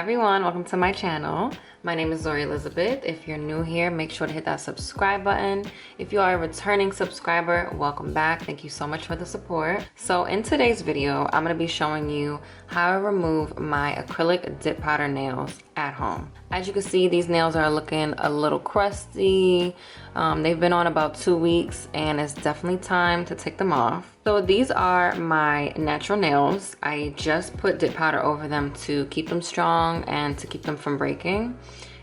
everyone, welcome to my channel. My name is Zuri Elizabeth. If you're new here, make sure to hit that subscribe button. If you are a returning subscriber, welcome back. Thank you so much for the support. So in today's video, I'm going to be showing you how I remove my acrylic dip powder nails at home. As you can see, these nails are looking a little crusty. They've been on about 2 weeks and it's definitely time to take them off. So these are my natural nails. I just put dip powder over them to keep them strong and to keep them from breaking.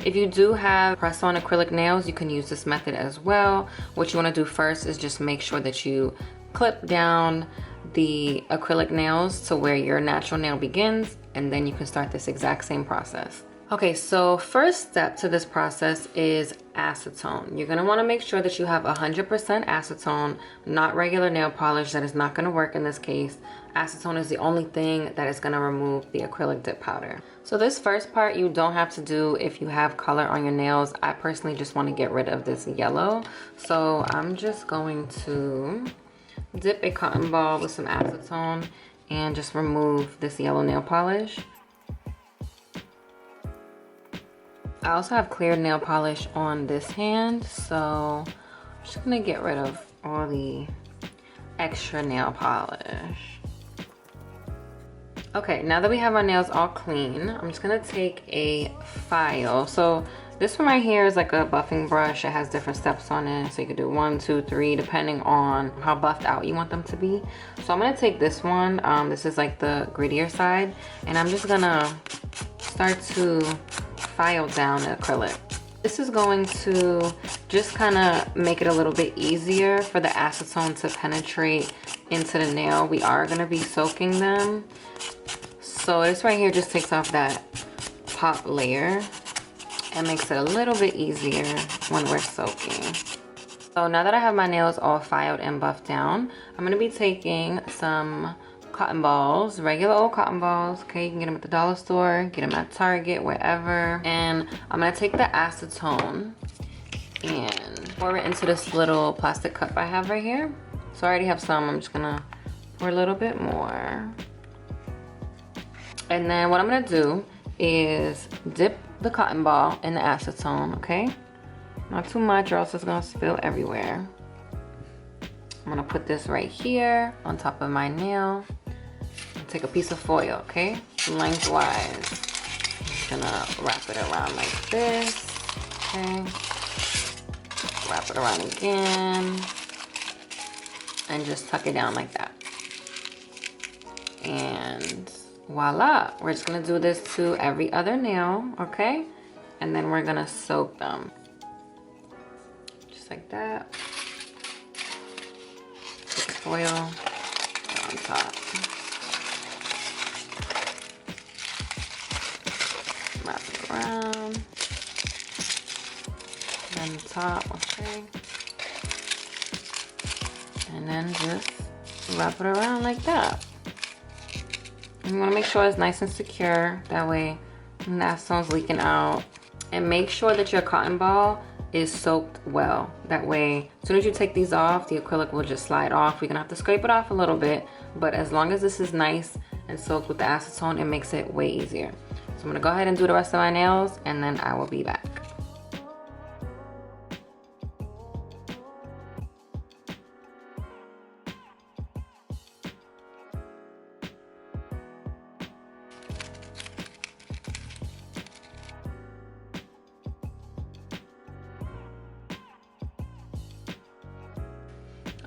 If you do have press-on acrylic nails, you can use this method as well. What you want to do first is just make sure that you clip down the acrylic nails to where your natural nail begins, and then you can start this exact same process. Okay, so first step to this process is acetone. You're gonna wanna make sure that you have 100% acetone, not regular nail polish. That is not gonna work in this case. Acetone is the only thing that is gonna remove the acrylic dip powder. So this first part you don't have to do if you have color on your nails. I personally just wanna get rid of this yellow. So I'm just going to dip a cotton ball with some acetone and just remove this yellow nail polish. I also have clear nail polish on this hand, so I'm just gonna get rid of all the extra nail polish. Okay, now that we have our nails all clean, I'm just gonna take a file. So this one right here is like a buffing brush. It has different steps on it, so you could do 1, 2, 3, depending on how buffed out you want them to be. So I'm gonna take this one. This is like the grittier side, and I'm just gonna start to file down the acrylic. This is going to just kind of make it a little bit easier for the acetone to penetrate into the nail. We are going to be soaking them, so this right here just takes off that top layer and makes it a little bit easier when we're soaking. So now that I have my nails all filed and buffed down, I'm going to be taking some cotton balls, regular old cotton balls. Okay, you can get them at the dollar store, get them at Target, wherever. And I'm gonna take the acetone and pour it into this little plastic cup I have right here. So I already have some. I'm just gonna pour a little bit more. And then what I'm gonna do is dip the cotton ball in the acetone. Okay, not too much or else it's gonna spill everywhere. I'm gonna put this right here on top of my nail. Take a piece of foil, okay, lengthwise. I'm just gonna wrap it around like this, okay. Wrap it around again, and just tuck it down like that. And voila, we're just gonna do this to every other nail, okay? And then we're gonna soak them, just like that. Put the foil on top. Wrap it around, then the top, okay, and then just wrap it around like that. And you want to make sure it's nice and secure, that way when the acetone's leaking out. And make sure that your cotton ball is soaked well, that way as soon as you take these off, the acrylic will just slide off. We're gonna have to scrape it off a little bit, but as long as this is nice and soaked with the acetone, it makes it way easier. So I'm gonna go ahead and do the rest of my nails, and then I will be back.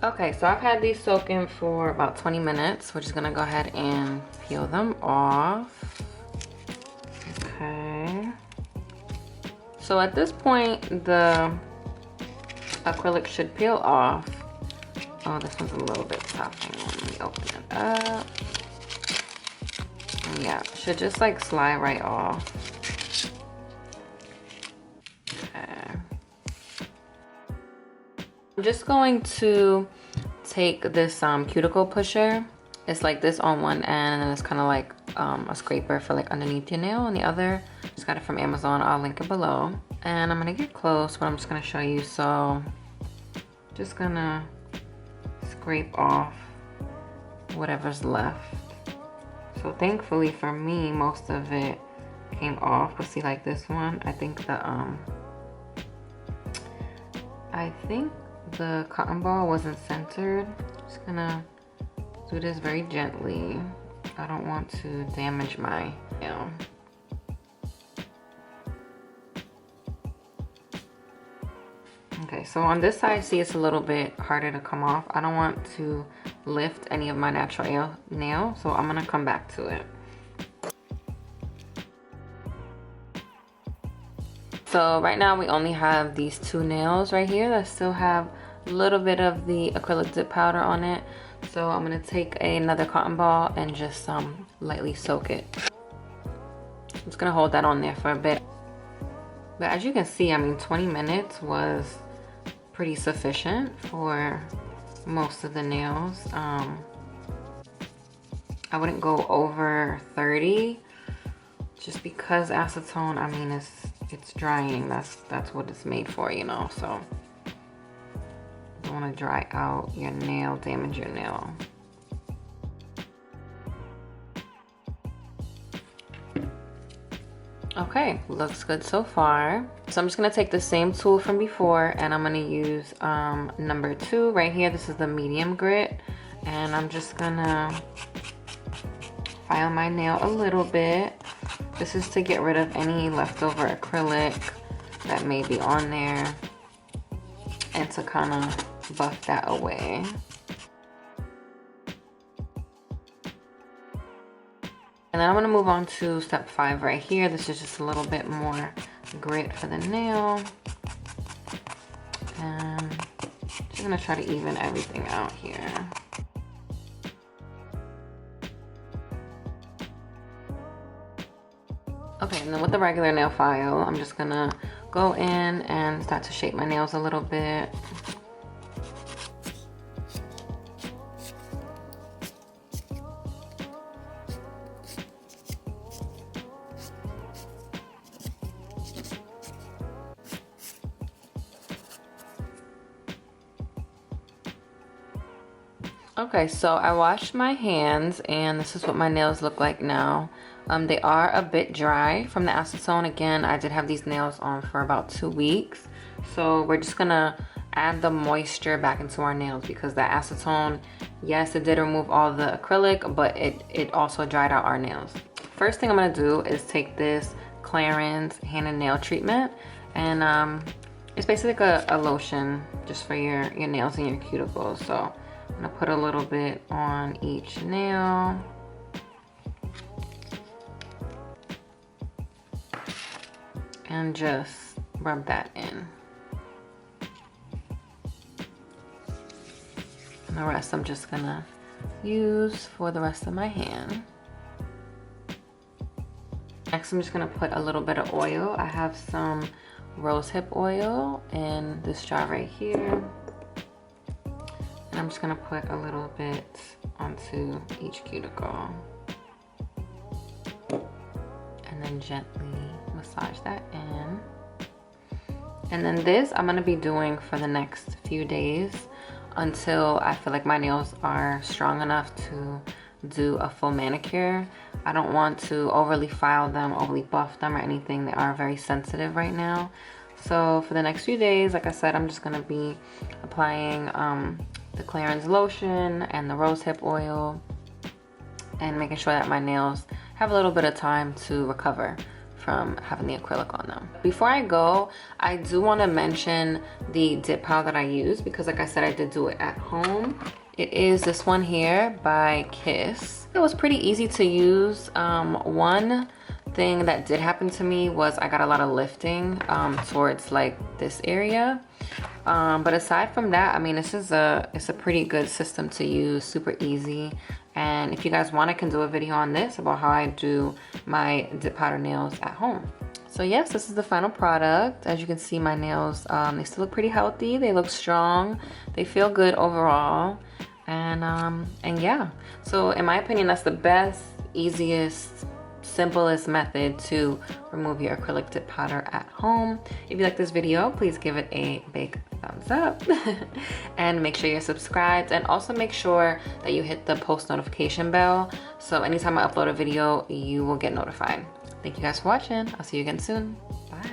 Okay, so I've had these soaking for about 20 minutes. We're just gonna go ahead and peel them off. Okay. So at this point, the acrylic should peel off. Oh, this one's a little bit tough. Hang on, let me open it up. And yeah, it should just like slide right off. Okay. I'm just going to take this cuticle pusher. It's like this on one end, and it's kind of like a scraper for like underneath your nail on the other. Just got it from Amazon. I'll link it below. And I'm gonna get close, but I'm just gonna show you. So just gonna scrape off whatever's left. So thankfully for me, most of it came off. But see, like this one, I think the cotton ball wasn't centered. Just gonna do this very gently. I don't want to damage my nail. Okay, so on this side, see, it's a little bit harder to come off. I don't want to lift any of my natural nail, so I'm gonna come back to it. So right now we only have these two nails right here that still have a little bit of the acrylic dip powder on it. So I'm gonna take another cotton ball and just lightly soak it. I'm just gonna hold that on there for a bit. But as you can see, I mean, 20 minutes was pretty sufficient for most of the nails. I wouldn't go over 30 just because acetone, I mean, it's drying. That's what it's made for, you know, so you don't want to dry out your nail, damage your nail. Okay, looks good so far. So I'm just gonna take the same tool from before and I'm gonna use number 2 right here. This is the medium grit, and I'm just gonna file my nail a little bit. This is to get rid of any leftover acrylic that may be on there and to kind of buff that away. And then I'm gonna move on to step 5 right here. This is just a little bit more grit for the nail. And just gonna try to even everything out here. Okay, and then with the regular nail file, I'm just gonna go in and start to shape my nails a little bit. Okay, so I washed my hands and this is what my nails look like now. They are a bit dry from the acetone. Again, I did have these nails on for about 2 weeks. So we're just gonna add the moisture back into our nails because the acetone, yes, it did remove all the acrylic, but it also dried out our nails. First thing I'm gonna do is take this Clarins hand and nail treatment, and it's basically like a lotion just for your nails and your cuticles. So I'm gonna put a little bit on each nail. And just rub that in. And the rest I'm just gonna use for the rest of my hand. Next, I'm just gonna put a little bit of oil. I have some rosehip oil in this jar right here. And I'm just gonna put a little bit onto each cuticle. And then gently massage that in. And then this I'm gonna be doing for the next few days until I feel like my nails are strong enough to do a full manicure. I don't want to overly file them, overly buff them or anything. They are very sensitive right now. So for the next few days, like I said, I'm just gonna be applying the Clarins lotion and the rosehip oil and making sure that my nails have a little bit of time to recover from having the acrylic on them. Before I go, I do want to mention the dip powder that I use because like I said, I did do it at home. It is this one here by Kiss. It was pretty easy to use. One thing that did happen to me was I got a lot of lifting towards like this area. But aside from that, I mean, it's a pretty good system to use, super easy. And if you guys want, I can do a video on this about how I do my dip powder nails at home. So yes, this is the final product. As you can see, my nails, they still look pretty healthy. They look strong. They feel good overall. And yeah, so in my opinion, that's the best, easiest, simplest method to remove your acrylic tip powder at home. If you like this video, please give it a big thumbs up and make sure you're subscribed, and also make sure that you hit the post notification bell so anytime I upload a video you will get notified. Thank you guys for watching. I'll see you again soon. Bye.